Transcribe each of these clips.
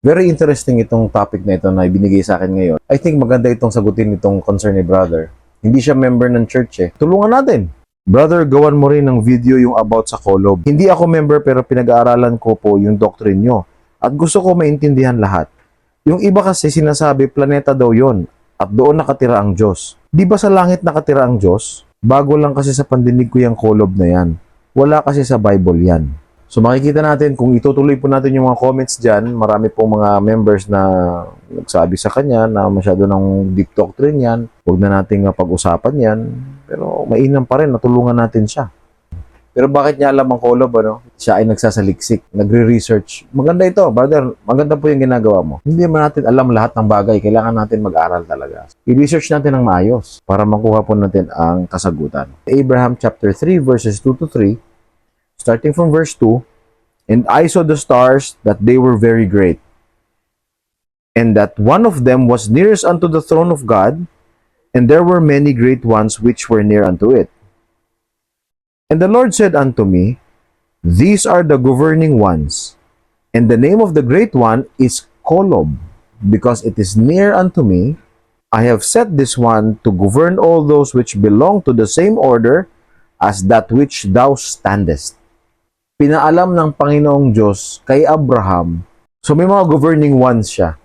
Very interesting itong topic na ito na ibinigay sa akin ngayon. I think maganda itong sagutin itong concern ni brother. Hindi siya member ng church eh. Tulungan natin. Brother, gawan mo rin ng video yung about sa Kolob. Hindi ako member pero pinag-aaralan ko po yung doctrine nyo. At gusto ko maintindihan lahat. Yung iba kasi sinasabi planeta daw yon at doon nakatira ang Diyos. Di ba sa langit nakatira ang Diyos? Bago lang kasi sa pandinig ko yung Kolob na yan. Wala kasi sa Bible yan. So makikita natin kung itutuloy po natin yung mga comments dyan, marami pong mga members na nagsabi sa kanya na masyado ng deep doctrine yan, huwag na nating pag-usapan yan, pero mainam pa rin, natulungan natin siya. Pero bakit niya alam ang Kolob, ano? Siya ay nagsasaliksik, nagre-research. Maganda ito, brother, maganda po yung ginagawa mo. Hindi naman natin alam lahat ng bagay, kailangan natin mag-aral talaga. I-research natin ng maayos para makuha po natin ang kasagutan. Abraham chapter 3 verses 2 to 3, starting from verse 2, "And I saw the stars, that they were very great, and that one of them was nearest unto the throne of God, and there were many great ones which were near unto it. And the Lord said unto me, These are the governing ones, and the name of the great one is Kolob, because it is near unto me. I have set this one to govern all those which belong to the same order as that which thou standest." Pinaalam ng Panginoong Diyos kay Abraham, so may mga governing ones siya.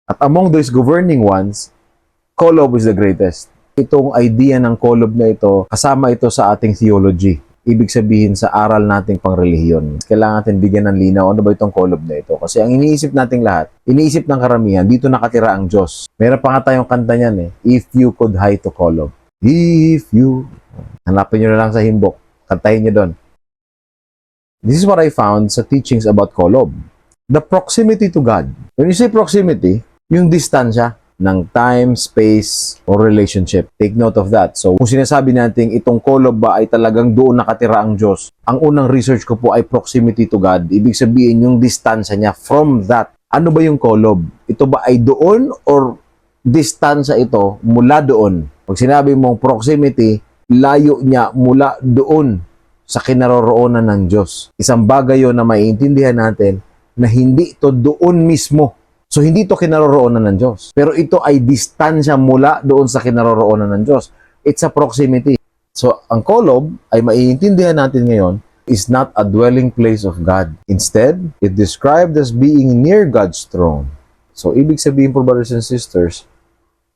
At among those governing ones, Kolob is the greatest. Itong idea ng Kolob na ito, kasama ito sa ating theology. Ibig sabihin sa aral nating pangrelihiyon. Kailangan natin bigyan ng linaw, ano ba itong Kolob na ito? Kasi ang iniisip nating lahat, iniisip ng karamihan, dito nakatira ang Diyos. Meron pa nga tayong kanta niyan eh, "If you could hide to Kolob." If you... Hanapin nyo na lang sa himbok. Kantahin nyo doon. This is what I found sa teachings about Kolob. The proximity to God. When you say proximity, yung distansya ng time, space, or relationship. Take note of that. So, kung sinasabi natin itong Kolob ba ay talagang doon nakatira ang Diyos, ang unang research ko po ay proximity to God. Ibig sabihin yung distansya niya from that. Ano ba yung Kolob? Ito ba ay doon or distansya ito mula doon? Pag sinabi mong proximity, layo niya mula doon sa kinaroroonan ng Diyos. Isang bagay yun na maiintindihan natin na hindi ito doon mismo. So, hindi ito kinaroroonan ng Diyos. Pero ito ay distansya mula doon sa kinaroroonan ng Diyos. It's a proximity. So, ang Kolob ay maiintindihan natin ngayon is not a dwelling place of God. Instead, it described as being near God's throne. So, ibig sabihin po, brothers and sisters,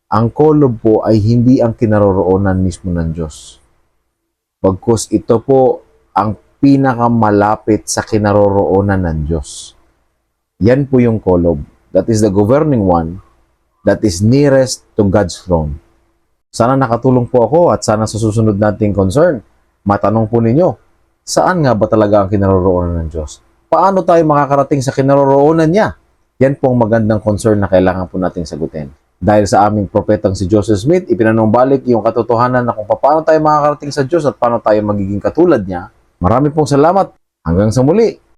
ang Kolob po ay hindi ang kinaroroonan mismo ng Diyos. Pagkus ito po ang pinakamalapit sa kinaroroonan ng Diyos. Yan po yung Kolob. That is the governing one that is nearest to God's throne. Sana nakatulong po ako at sana sa susunod nating concern, matanong po ninyo, saan nga ba talaga ang kinaroroonan ng Diyos? Paano tayo makakarating sa kinaroroonan niya? Yan po ang magandang concern na kailangan po nating sagutin. Dahil sa aming propetang si Joseph Smith, ipinanumbalik yung katotohanan na kung paano tayo makakarating sa Diyos at paano tayo magiging katulad niya. Marami pong salamat. Hanggang sa muli.